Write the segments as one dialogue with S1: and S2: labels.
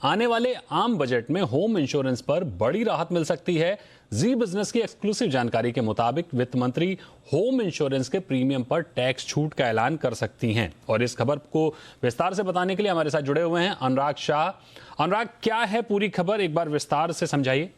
S1: आने वाले आम बजट में होम इंश्योरेंस पर बड़ी राहत मिल सकती है। जी बिजनेस की एक्सक्लूसिव जानकारी के मुताबिक वित्त मंत्री होम इंश्योरेंस के प्रीमियम पर टैक्स छूट का ऐलान कर सकती हैं। और इस खबर को विस्तार से बताने के लिए हमारे साथ जुड़े हुए हैं अनुराग शाह। अनुराग, क्या है पूरी खबर, एक बार विस्तार से समझाइए।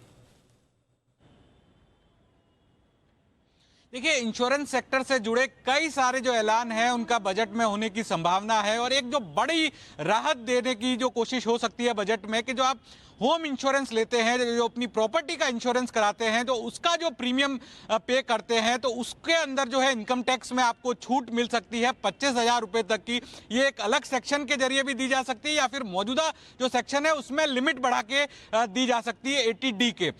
S2: देखिए, इंश्योरेंस सेक्टर से जुड़े कई सारे जो ऐलान हैं उनका बजट में होने की संभावना है और एक जो बड़ी राहत देने की जो कोशिश हो सकती है बजट में कि जो आप होम इंश्योरेंस लेते हैं, जो अपनी प्रॉपर्टी का इंश्योरेंस कराते हैं, तो उसका जो प्रीमियम पे करते हैं तो उसके अंदर जो है इनकम टैक्स में आपको छूट मिल सकती है 25,000 रुपये तक की। ये एक अलग सेक्शन के जरिए भी दी जा सकती है या फिर मौजूदा जो सेक्शन है उसमें लिमिट बढ़ा के दी जा सकती है 80D के।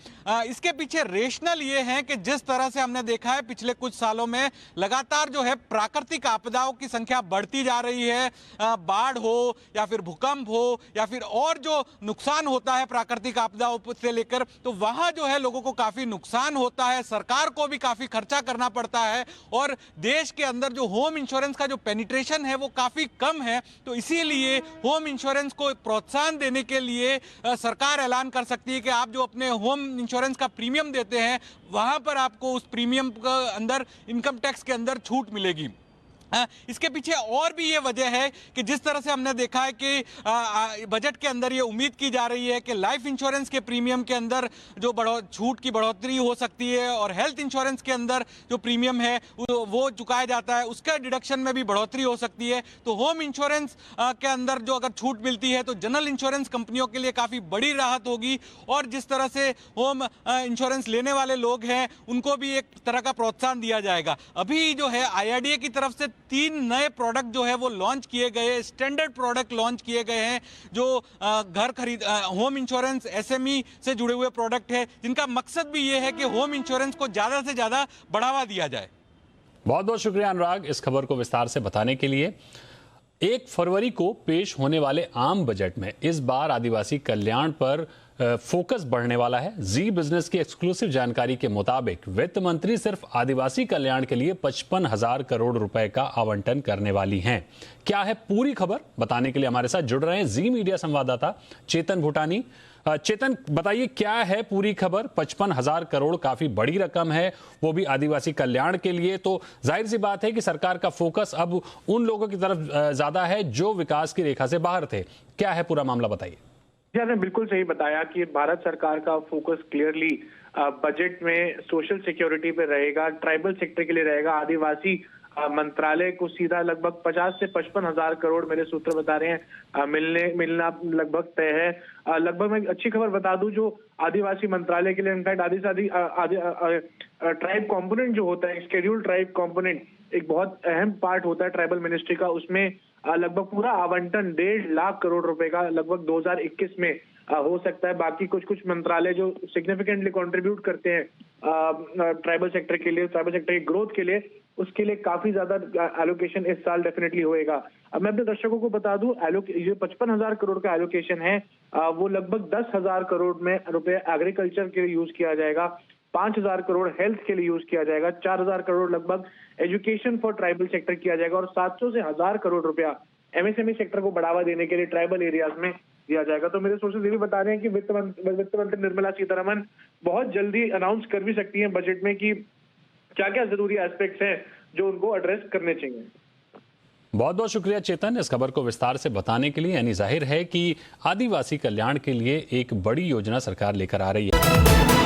S2: इसके पीछे रेशनल ये है कि जिस तरह से हमने देखा है पिछले कुछ सालों में लगातार जो है प्राकृतिक आपदाओं की संख्या बढ़ती जा रही है। बाढ़ हो या फिर भूकंप हो या फिर और जो नुकसान होता है प्राकृतिक आपदाओं से लेकर, तो वहां जो है लोगों को काफी नुकसान होता है, सरकार को भी काफी खर्चा करना पड़ता है और देश के अंदर जो होम इंश्योरेंस का जो पेनिट्रेशन है वो काफी कम है। तो इसीलिए होम इंश्योरेंस को प्रोत्साहन देने के लिए सरकार ऐलान कर सकती है कि आप जो अपने होम इंश्योरेंस का प्रीमियम देते हैं वहां पर आपको उस प्रीमियम के अंदर इनकम टैक्स के अंदर छूट मिलेगी। इसके पीछे और भी ये वजह है कि जिस तरह से हमने देखा है कि बजट के अंदर ये उम्मीद की जा रही है कि लाइफ इंश्योरेंस के प्रीमियम के अंदर जो छूट की बढ़ोतरी हो सकती है और हेल्थ इंश्योरेंस के अंदर जो प्रीमियम है वो चुकाया जाता है उसका डिडक्शन में भी बढ़ोतरी हो सकती है। तो होम इंश्योरेंस के अंदर जो अगर छूट मिलती है तो जनरल इंश्योरेंस कंपनियों के लिए काफ़ी बड़ी राहत होगी और जिस तरह से होम इंश्योरेंस लेने वाले लोग हैं उनको भी एक तरह का प्रोत्साहन दिया जाएगा। अभी जो है IRDA की तरफ से 3 नए प्रोडक्ट जो है वो लॉन्च किए गए, स्टैंडर्ड प्रोडक्ट लॉन्च किए गए हैं जो घर खरीद होम इंश्योरेंस SME से जुड़े हुए प्रोडक्ट है जिनका मकसद भी ये है कि होम इंश्योरेंस को ज़्यादा से ज़्यादा बढ़ावा दिया जाए।
S1: बहुत बहुत शुक्रिया अनुराग इस खबर को विस्तार से बताने के लिए। 1 फरवरी को पेश होने वाले आम बजट में इस बार आदिवासी कल्याण पर फोकस बढ़ने वाला है। जी बिजनेस की एक्सक्लूसिव जानकारी के मुताबिक वित्त मंत्री सिर्फ आदिवासी कल्याण के लिए 55,000 करोड़ रुपए का आवंटन करने वाली हैं। क्या है पूरी खबर, बताने के लिए हमारे साथ जुड़ रहे हैं जी मीडिया संवाददाता चेतन भूटानी। चेतन, बताइए क्या है पूरी खबर। 55,000 करोड़ काफी बड़ी रकम है, वो भी आदिवासी कल्याण के लिए। तो जाहिर सी बात है कि सरकार का फोकस अब उन लोगों की तरफ ज्यादा है जो विकास की रेखा से बाहर थे। क्या है पूरा मामला, बताइए।
S3: जी, आपने बिल्कुल सही बताया कि भारत सरकार का फोकस क्लियरली बजट में सोशल सिक्योरिटी पे रहेगा, ट्राइबल सेक्टर के लिए रहेगा। आदिवासी मंत्रालय को सीधा लगभग 50 से 55,000 करोड़ मेरे सूत्र बता रहे हैं मिलना लगभग तय है। लगभग मैं अच्छी खबर बता दूं, जो आदिवासी मंत्रालय के लिए इनफैक्ट ट्राइब कंपोनेंट जो होता है, शेड्यूल्ड ट्राइब कंपोनेंट एक बहुत अहम पार्ट होता है ट्राइबल मिनिस्ट्री का। उसमें लगभग पूरा आवंटन 1.5 लाख करोड़ रुपए का लगभग 2021 में हो सकता है। बाकी कुछ मंत्रालय जो सिग्निफिकेंटली कंट्रीब्यूट करते हैं ट्राइबल सेक्टर के लिए, ट्राइबल सेक्टर की ग्रोथ के लिए, उसके लिए काफी ज्यादा एलोकेशन इस साल डेफिनेटली होएगा। अब मैं अपने दर्शकों को बता दूं, ये 55,000 करोड़ का एलोकेशन है वो लगभग 10,000 करोड़ में रुपए एग्रीकल्चर के लिए यूज किया जाएगा, 5,000 करोड़ हेल्थ के लिए यूज किया जाएगा, 4,000 करोड़ लगभग एजुकेशन फॉर ट्राइबल सेक्टर किया जाएगा और 700 से 1,000 करोड़ रुपया MSME सेक्टर को बढ़ावा देने के लिए ट्राइबल एरियाज में दिया जाएगा। तो मेरे सोर्सेज ये भी बता रहे हैं कि वित्त मंत्री निर्मला सीतारमण बहुत जल्दी अनाउंस कर भी सकती हैं बजट में कि क्या क्या जरूरी एस्पेक्ट्स हैं जो उनको एड्रेस करने चाहिए।
S1: बहुत बहुत शुक्रिया चेतन इस खबर को विस्तार से बताने के लिए। यानी जाहिर है कि आदिवासी कल्याण के लिए एक बड़ी योजना सरकार लेकर आ रही है।